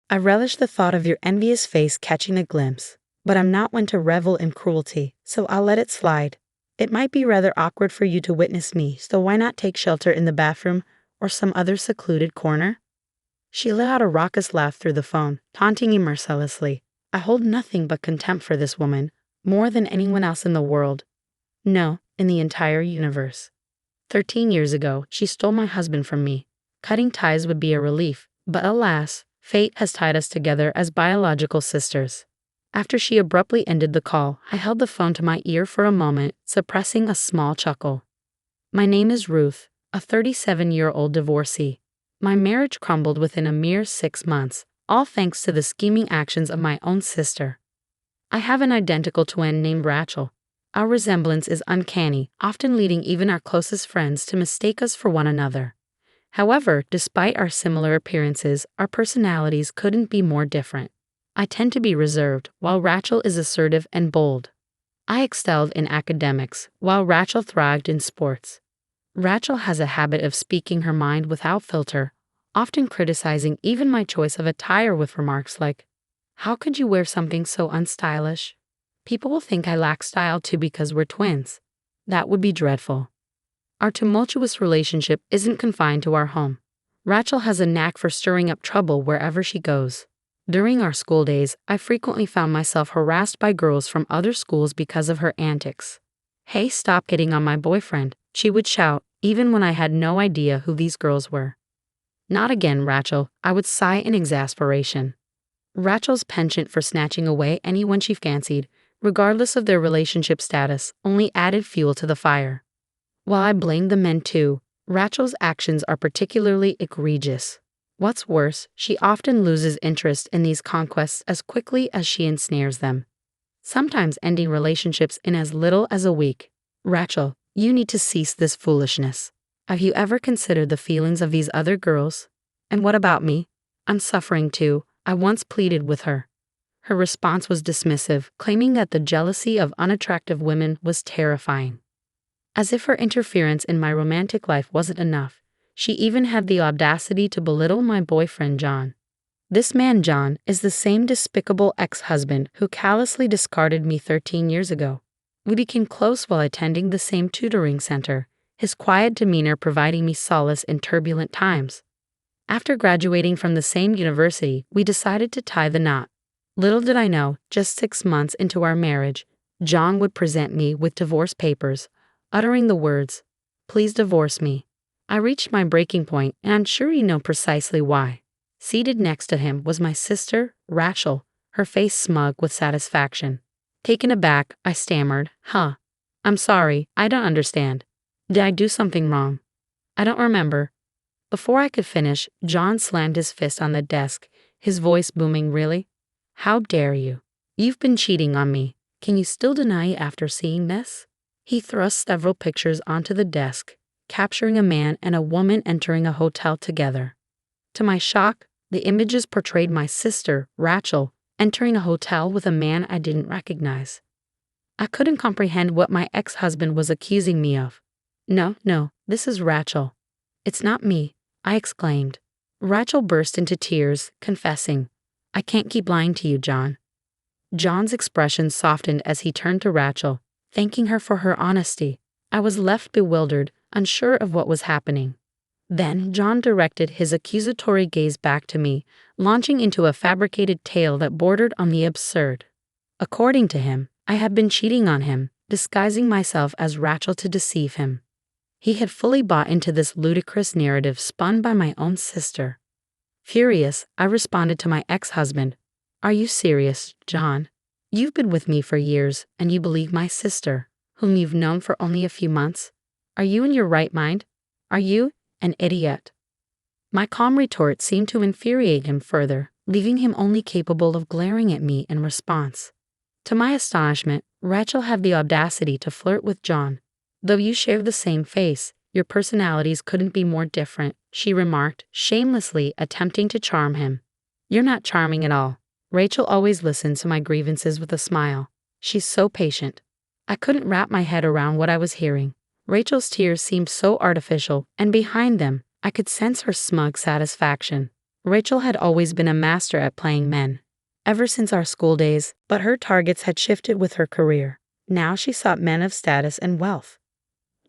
I relish the thought of your envious face catching a glimpse, but I'm not one to revel in cruelty, so I'll let it slide. It might be rather awkward for you to witness me, so why not take shelter in the bathroom or some other secluded corner? She let out a raucous laugh through the phone, taunting me mercilessly. I hold nothing but contempt for this woman, more than anyone else in the world. No, in the entire universe. 13 years ago, she stole my husband from me. Cutting ties would be a relief, but alas, fate has tied us together as biological sisters. After she abruptly ended the call, I held the phone to my ear for a moment, suppressing a small chuckle. My name is Ruth, a 37-year-old divorcee. My marriage crumbled within a mere 6 months, all thanks to the scheming actions of my own sister. I have an identical twin named Rachel. Our resemblance is uncanny, often leading even our closest friends to mistake us for one another. However, despite our similar appearances, our personalities couldn't be more different. I tend to be reserved, while Rachel is assertive and bold. I excelled in academics, while Rachel thrived in sports. Rachel has a habit of speaking her mind without filter, often criticizing even my choice of attire with remarks like, "How could you wear something so unstylish? People will think I lack style too because we're twins." That would be dreadful. Our tumultuous relationship isn't confined to our home. Rachel has a knack for stirring up trouble wherever she goes. During our school days, I frequently found myself harassed by girls from other schools because of her antics. "Hey, stop hitting on my boyfriend," she would shout, even when I had no idea who these girls were. "Not again, Rachel," I would sigh in exasperation. Rachel's penchant for snatching away anyone she fancied, regardless of their relationship status, only added fuel to the fire. While I blame the men too, Rachel's actions are particularly egregious. What's worse, she often loses interest in these conquests as quickly as she ensnares them, sometimes ending relationships in as little as a week. Rachel, you need to cease this foolishness. Have you ever considered the feelings of these other girls? And what about me? I'm suffering too, I once pleaded with her. Her response was dismissive, claiming that the jealousy of unattractive women was terrifying. As if her interference in my romantic life wasn't enough, she even had the audacity to belittle my boyfriend John. This man, John, is the same despicable ex-husband who callously discarded me 13 years ago. We became close while attending the same tutoring center, his quiet demeanor providing me solace in turbulent times. After graduating from the same university, we decided to tie the knot. Little did I know, just 6 months into our marriage, John would present me with divorce papers, uttering the words, "Please divorce me." I reached my breaking point, and I'm sure you know precisely why. Seated next to him was my sister, Rachel, her face smug with satisfaction. Taken aback, I stammered, I'm sorry, I don't understand. Did I do something wrong? I don't remember." Before I could finish, John slammed his fist on the desk, his voice booming. "Really? How dare you? You've been cheating on me. Can you still deny it after seeing this?" He thrust several pictures onto the desk, capturing a man and a woman entering a hotel together. To my shock, the images portrayed my sister, Rachel, entering a hotel with a man I didn't recognize. I couldn't comprehend what my ex-husband was accusing me of. No, this is Rachel. It's not me," I exclaimed. Rachel burst into tears, confessing, "I can't keep lying to you, John." John's expression softened as he turned to Rachel, thanking her for her honesty. I was left bewildered, unsure of what was happening. Then John directed his accusatory gaze back to me, launching into a fabricated tale that bordered on the absurd. According to him, I had been cheating on him, disguising myself as Rachel to deceive him. He had fully bought into this ludicrous narrative spun by my own sister. Furious, I responded to my ex-husband, "Are you serious, John? You've been with me for years, and you believe my sister, whom you've known for only a few months? Are you in your right mind? Are you an idiot?" My calm retort seemed to infuriate him further, leaving him only capable of glaring at me in response. To my astonishment, Rachel had the audacity to flirt with John. "Though you share the same face, your personalities couldn't be more different," she remarked, shamelessly attempting to charm him. "You're not charming at all." Rachel always listened to my grievances with a smile. She's so patient. I couldn't wrap my head around what I was hearing. Rachel's tears seemed so artificial, and behind them, I could sense her smug satisfaction. Rachel had always been a master at playing men, ever since our school days, but her targets had shifted with her career. Now she sought men of status and wealth.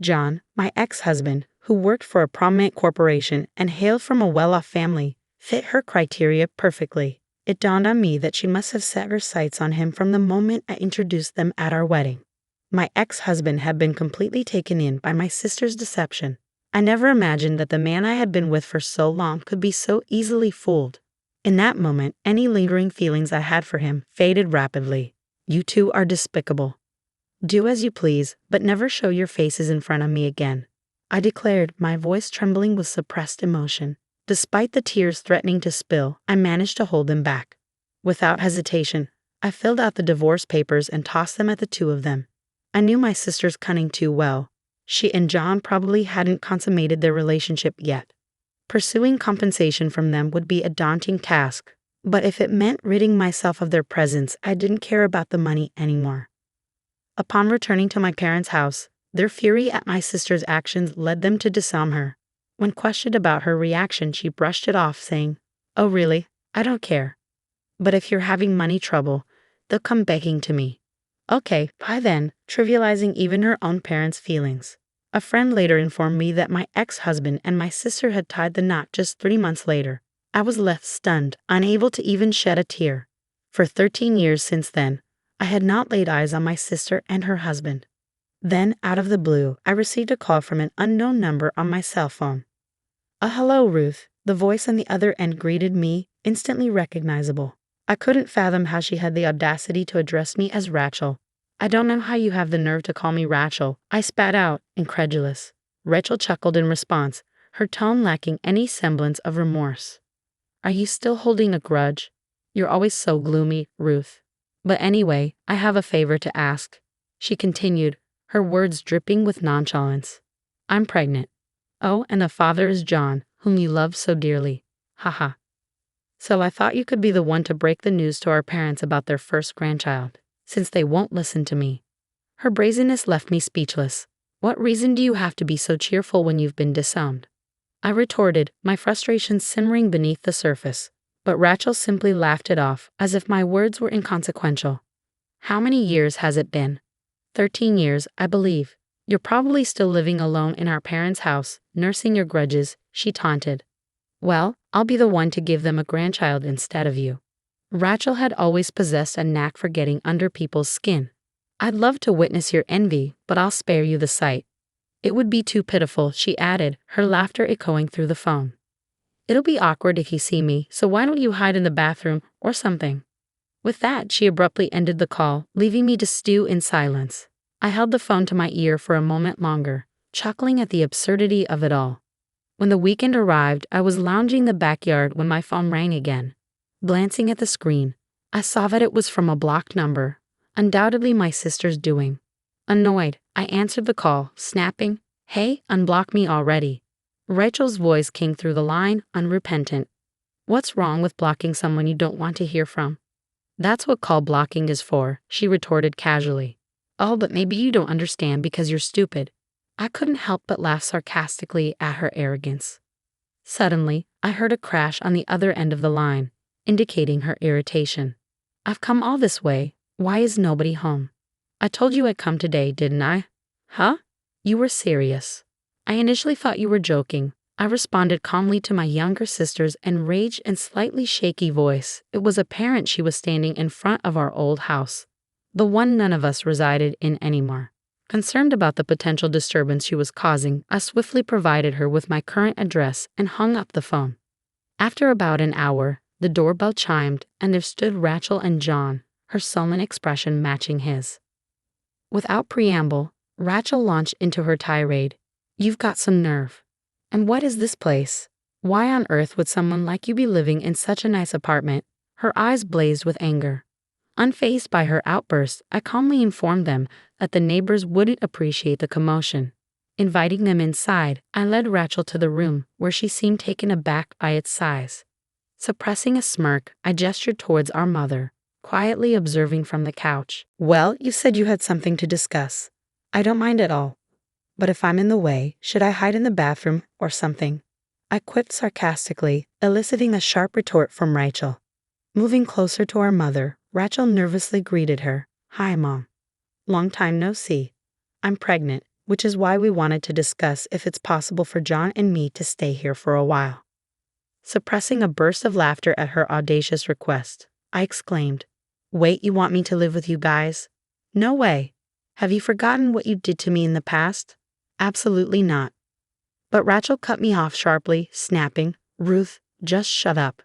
John, my ex-husband, who worked for a prominent corporation and hailed from a well-off family, fit her criteria perfectly. It dawned on me that she must have set her sights on him from the moment I introduced them at our wedding. My ex-husband had been completely taken in by my sister's deception. I never imagined that the man I had been with for so long could be so easily fooled. In that moment, any lingering feelings I had for him faded rapidly. You two are despicable. Do as you please, but never show your faces in front of me again, I declared, my voice trembling with suppressed emotion. Despite the tears threatening to spill, I managed to hold them back. Without hesitation, I filled out the divorce papers and tossed them at the two of them. I knew my sister's cunning too well. She and John probably hadn't consummated their relationship yet. Pursuing compensation from them would be a daunting task, but if it meant ridding myself of their presence, I didn't care about the money anymore. Upon returning to my parents' house, their fury at my sister's actions led them to disarm her. When questioned about her reaction, she brushed it off, saying, "Oh really? I don't care. But if you're having money trouble, they'll come begging to me." Okay, bye then, trivializing even her own parents' feelings. A friend later informed me that my ex-husband and my sister had tied the knot just 3 months later. I was left stunned, unable to even shed a tear. For 13 years since then, I had not laid eyes on my sister and her husband. Then, out of the blue, I received a call from an unknown number on my cell phone. Hello, Ruth. The voice on the other end greeted me, instantly recognizable. I couldn't fathom how she had the audacity to address me as Rachel. "I don't know how you have the nerve to call me Rachel," I spat out, incredulous. Rachel chuckled in response, her tone lacking any semblance of remorse. "Are you still holding a grudge? You're always so gloomy, Ruth. But anyway, I have a favor to ask," she continued, her words dripping with nonchalance. "I'm pregnant. Oh, and the father is John, whom you love so dearly. Haha. So I thought you could be the one to break the news to our parents about their first grandchild, since they won't listen to me." Her brazenness left me speechless. "What reason do you have to be so cheerful when you've been disowned?" I retorted, my frustration simmering beneath the surface. But Rachel simply laughed it off, as if my words were inconsequential. "How many years has it been?" 13 years, I believe. "You're probably still living alone in our parents' house, nursing your grudges," she taunted. "Well, I'll be the one to give them a grandchild instead of you." Rachel had always possessed a knack for getting under people's skin. "I'd love to witness your envy, but I'll spare you the sight. It would be too pitiful," she added, her laughter echoing through the phone. "It'll be awkward if you see me, so why don't you hide in the bathroom or something?" With that, she abruptly ended the call, leaving me to stew in silence. I held the phone to my ear for a moment longer, chuckling at the absurdity of it all. When the weekend arrived, I was lounging in the backyard when my phone rang again. Glancing at the screen, I saw that it was from a blocked number, undoubtedly my sister's doing. Annoyed, I answered the call, snapping, "Hey, unblock me already." Rachel's voice came through the line, unrepentant. "What's wrong with blocking someone you don't want to hear from?" "That's what call blocking is for," she retorted casually. "Oh, but maybe you don't understand because you're stupid." I couldn't help but laugh sarcastically at her arrogance. Suddenly, I heard a crash on the other end of the line, indicating her irritation. "I've come all this way. Why is nobody home?" "I told you I'd come today, didn't I?" "Huh? You were serious." "I initially thought you were joking," I responded calmly to my younger sister's enraged and slightly shaky voice. It was apparent she was standing in front of our old house, the one none of us resided in anymore. Concerned about the potential disturbance she was causing, I swiftly provided her with my current address and hung up the phone. After about an hour, the doorbell chimed, and there stood Rachel and John, her sullen expression matching his. Without preamble, Rachel launched into her tirade. "You've got some nerve. And what is this place? Why on earth would someone like you be living in such a nice apartment?" Her eyes blazed with anger. Unfazed by her outburst, I calmly informed them that the neighbors wouldn't appreciate the commotion. Inviting them inside, I led Rachel to the room, where she seemed taken aback by its size. Suppressing a smirk, I gestured towards our mother, quietly observing from the couch. "Well, you said you had something to discuss. I don't mind at all. But if I'm in the way, should I hide in the bathroom or something?" I quipped sarcastically, eliciting a sharp retort from Rachel. Moving closer to our mother, Rachel nervously greeted her. "Hi, Mom. Long time no see. I'm pregnant, which is why we wanted to discuss if it's possible for John and me to stay here for a while." Suppressing a burst of laughter at her audacious request, I exclaimed, "Wait, you want me to live with you guys? No way. Have you forgotten what you did to me in the past? Absolutely not." But Rachel cut me off sharply, snapping, "Ruth, just shut up.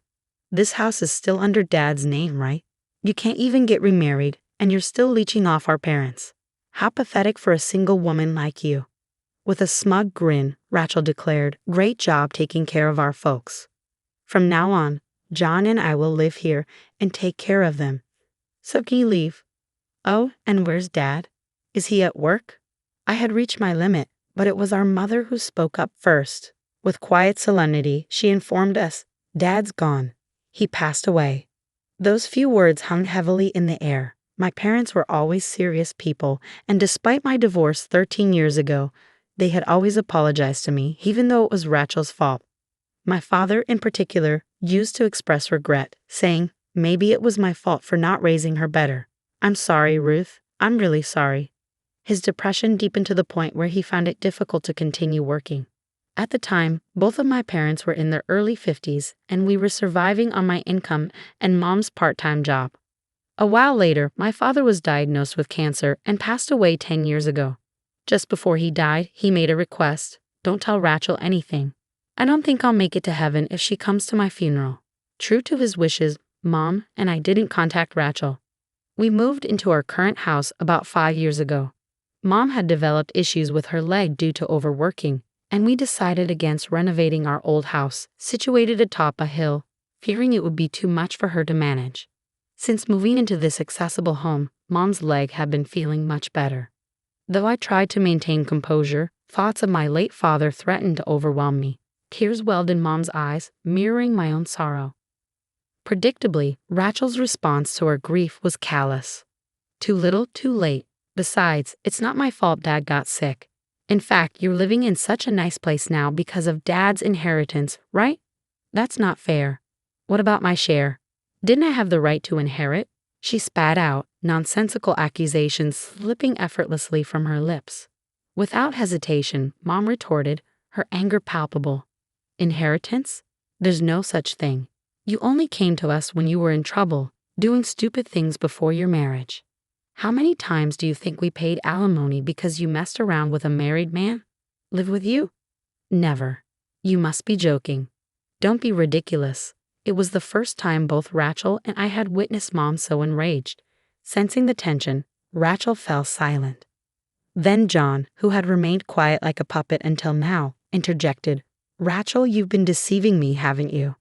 This house is still under Dad's name, right? You can't even get remarried, and you're still leeching off our parents. How pathetic for a single woman like you." With a smug grin, Rachel declared, "Great job taking care of our folks. From now on, John and I will live here and take care of them. So can you leave? Oh, and where's Dad? Is he at work?" I had reached my limit, but it was our mother who spoke up first. With quiet solemnity, she informed us, "Dad's gone. He passed away." Those few words hung heavily in the air. My parents were always serious people, and despite my divorce 13 years ago, they had always apologized to me, even though it was Rachel's fault. My father, in particular, used to express regret, saying, "Maybe it was my fault for not raising her better. I'm sorry, Ruth. I'm really sorry." His depression deepened to the point where he found it difficult to continue working. At the time, both of my parents were in their early 50s, and we were surviving on my income and Mom's part-time job. A while later, my father was diagnosed with cancer and passed away 10 years ago. Just before he died, he made a request: "Don't tell Rachel anything. I don't think I'll make it to heaven if she comes to my funeral." True to his wishes, Mom and I didn't contact Rachel. We moved into our current house about 5 years ago. Mom had developed issues with her leg due to overworking, and we decided against renovating our old house, situated atop a hill, fearing it would be too much for her to manage. Since moving into this accessible home, Mom's leg had been feeling much better. Though I tried to maintain composure, thoughts of my late father threatened to overwhelm me. Tears welled in Mom's eyes, mirroring my own sorrow. Predictably, Rachel's response to her grief was callous. "Too little, too late. Besides, it's not my fault Dad got sick. In fact, you're living in such a nice place now because of Dad's inheritance, right? That's not fair. What about my share? Didn't I have the right to inherit?" She spat out, nonsensical accusations slipping effortlessly from her lips. Without hesitation, Mom retorted, her anger palpable. "Inheritance? There's no such thing. You only came to us when you were in trouble, doing stupid things before your marriage. How many times do you think we paid alimony because you messed around with a married man? Live with you? Never. You must be joking. Don't be ridiculous." It was the first time both Rachel and I had witnessed Mom so enraged. Sensing the tension, Rachel fell silent. Then John, who had remained quiet like a puppet until now, interjected, "Rachel, you've been deceiving me, haven't you?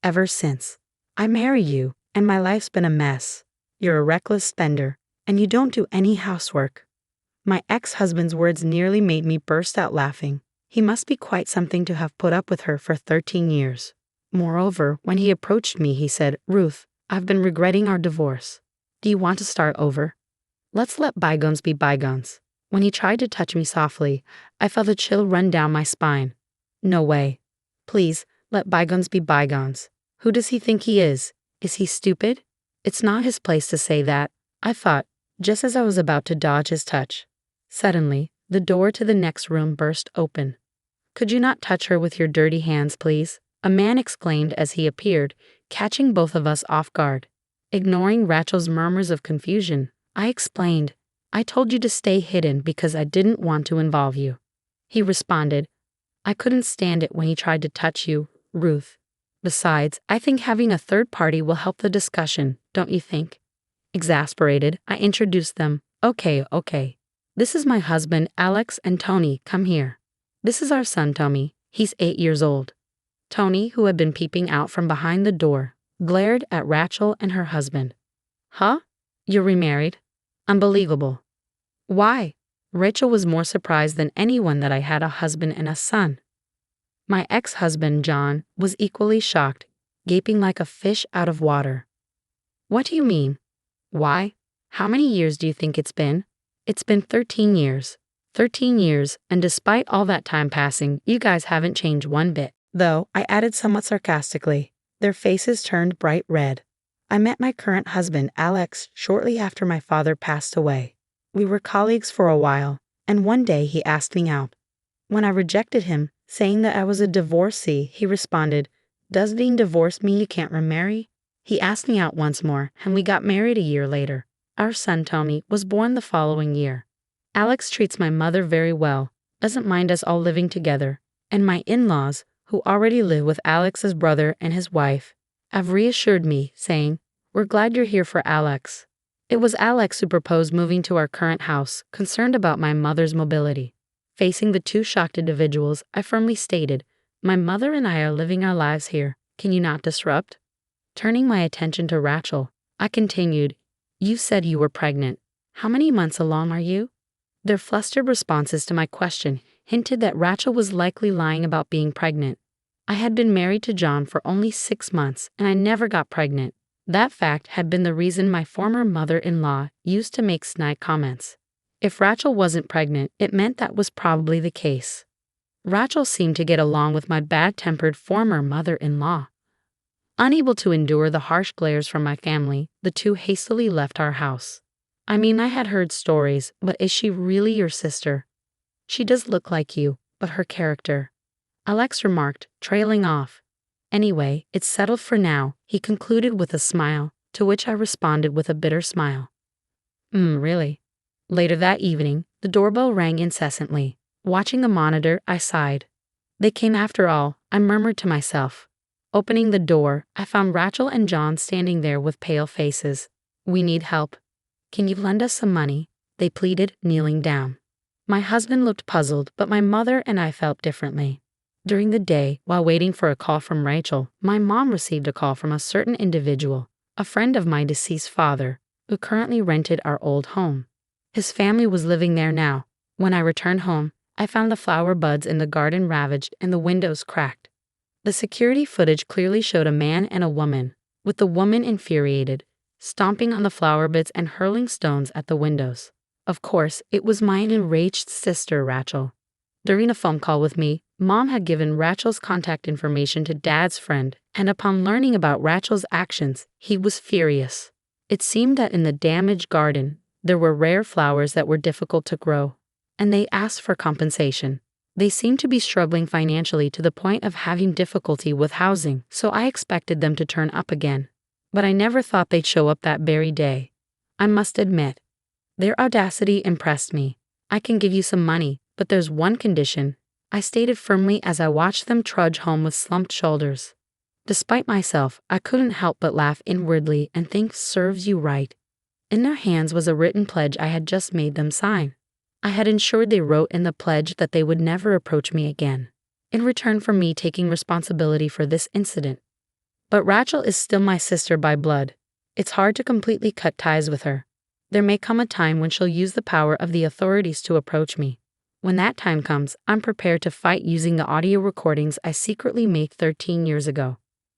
Ever since. I married you, and my life's been a mess. You're a reckless spender, and you don't do any housework." My ex-husband's words nearly made me burst out laughing. He must be quite something to have put up with her for 13 years. Moreover, when he approached me, he said, "Ruth, I've been regretting our divorce. Do you want to start over? Let's let bygones be bygones." When he tried to touch me softly, I felt a chill run down my spine. No way. Please, let bygones be bygones. Who does he think he is? Is he stupid? It's not his place to say that, I thought, just as I was about to dodge his touch. Suddenly, the door to the next room burst open. "Could you not touch her with your dirty hands, please?" a man exclaimed as he appeared, catching both of us off guard. Ignoring Rachel's murmurs of confusion, I explained, "I told you to stay hidden because I didn't want to involve you." He responded, "I couldn't stand it when he tried to touch you, Ruth. Besides, I think having a third party will help the discussion, don't you think?" Exasperated, I introduced them. Okay. This is my husband, Alex, and Tony, come here. This is our son, Tommy. He's 8 years old." Tony, who had been peeping out from behind the door, glared at Rachel and her husband. "Huh? You're remarried? Unbelievable." "Why?" Rachel was more surprised than anyone that I had a husband and a son. My ex-husband, John, was equally shocked, gaping like a fish out of water. "What do you mean? Why? How many years do you think it's been?" "It's been 13 years. 13 years, and despite all that time passing, you guys haven't changed one bit." though I added somewhat sarcastically. Their faces turned bright red. I met my current husband, Alex, shortly after my father passed away. We were colleagues for a while, and one day he asked me out. When I rejected him, saying that I was a divorcee, he responded, "Does being divorced mean you can't remarry?" He asked me out once more, and we got married a year later. Our son, Tony, was born the following year. Alex treats my mother very well, doesn't mind us all living together, and my in-laws, who already live with Alex's brother and his wife, have reassured me, saying, "We're glad you're here for Alex." It was Alex who proposed moving to our current house, concerned about my mother's mobility. Facing the two shocked individuals, I firmly stated, "My mother and I are living our lives here. Can you not disrupt?" Turning my attention to Rachel, I continued, "You said you were pregnant. How many months along are you?" Their flustered responses to my question hinted that Rachel was likely lying about being pregnant. I had been married to John for only 6 months, and I never got pregnant. That fact had been the reason my former mother-in-law used to make snide comments. If Rachel wasn't pregnant, it meant that was probably the case. Rachel seemed to get along with my bad-tempered former mother-in-law. Unable to endure the harsh glares from my family, the two hastily left our house. I mean, I had heard stories, but is she really your sister? She does look like you, but her character. Alex remarked, trailing off. Anyway, it's settled for now, he concluded with a smile, to which I responded with a bitter smile. Really? Later that evening, the doorbell rang incessantly. Watching the monitor, I sighed. They came after all, I murmured to myself. Opening the door, I found Rachel and John standing there with pale faces. "We need help. Can you lend us some money?" they pleaded, kneeling down. My husband looked puzzled, but my mother and I felt differently. During the day, while waiting for a call from Rachel, my mom received a call from a certain individual, a friend of my deceased father, who currently rented our old home. His family was living there now. When I returned home, I found the flower buds in the garden ravaged and the windows cracked. The security footage clearly showed a man and a woman, with the woman infuriated, stomping on the flower beds and hurling stones at the windows. Of course, it was my enraged sister, Rachel. During a phone call with me, Mom had given Rachel's contact information to Dad's friend, and upon learning about Rachel's actions, he was furious. It seemed that in the damaged garden, there were rare flowers that were difficult to grow, and they asked for compensation. They seemed to be struggling financially to the point of having difficulty with housing, so I expected them to turn up again. But I never thought they'd show up that very day. I must admit, their audacity impressed me. "I can give you some money, but there's one condition," I stated firmly as I watched them trudge home with slumped shoulders. Despite myself, I couldn't help but laugh inwardly and think, "Serves you right." In their hands was a written pledge I had just made them sign. I had ensured they wrote in the pledge that they would never approach me again, in return for me taking responsibility for this incident. But Rachel is still my sister by blood. It's hard to completely cut ties with her. There may come a time when she'll use the power of the authorities to approach me. When that time comes, I'm prepared to fight using the audio recordings I secretly made 13 years ago.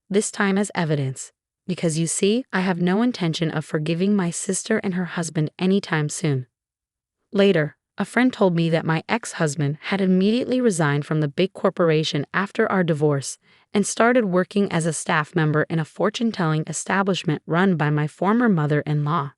This time as evidence. Because you see, I have no intention of forgiving my sister and her husband anytime soon. Later, a friend told me that my ex-husband had immediately resigned from the big corporation after our divorce and started working as a staff member in a fortune-telling establishment run by my former mother-in-law.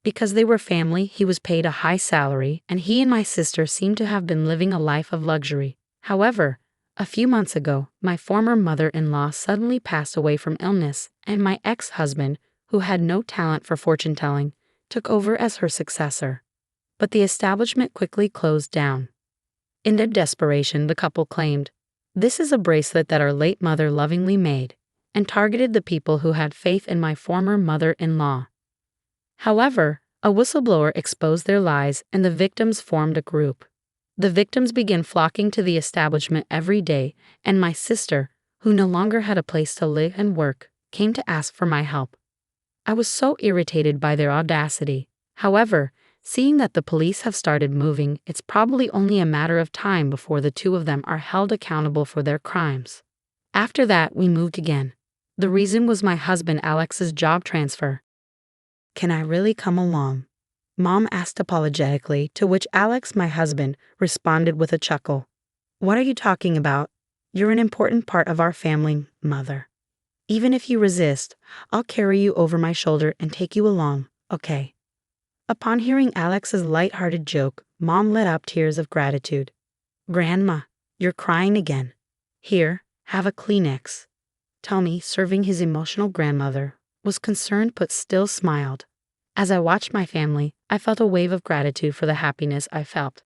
Because they were family, he was paid a high salary, and he and my sister seemed to have been living a life of luxury. However, a few months ago, my former mother-in-law suddenly passed away from illness, and my ex-husband, who had no talent for fortune-telling, took over as her successor. But the establishment quickly closed down. In their desperation, the couple claimed, "This is a bracelet that our late mother lovingly made," and targeted the people who had faith in my former mother-in-law. However, a whistleblower exposed their lies, and the victims formed a group. The victims began flocking to the establishment every day, and my sister, who no longer had a place to live and work, came to ask for my help. I was so irritated by their audacity. However, seeing that the police have started moving, it's probably only a matter of time before the two of them are held accountable for their crimes. After that, we moved again. The reason was my husband Alex's job transfer. "Can I really come along?" Mom asked apologetically, to which Alex, my husband, responded with a chuckle. "What are you talking about? You're an important part of our family, Mother. Even if you resist, I'll carry you over my shoulder and take you along, okay?" Upon hearing Alex's light-hearted joke, Mom let out tears of gratitude. "Grandma, you're crying again. Here, have a Kleenex." Tommy, serving his emotional grandmother, was concerned but still smiled. As I watched my family, I felt a wave of gratitude for the happiness I felt.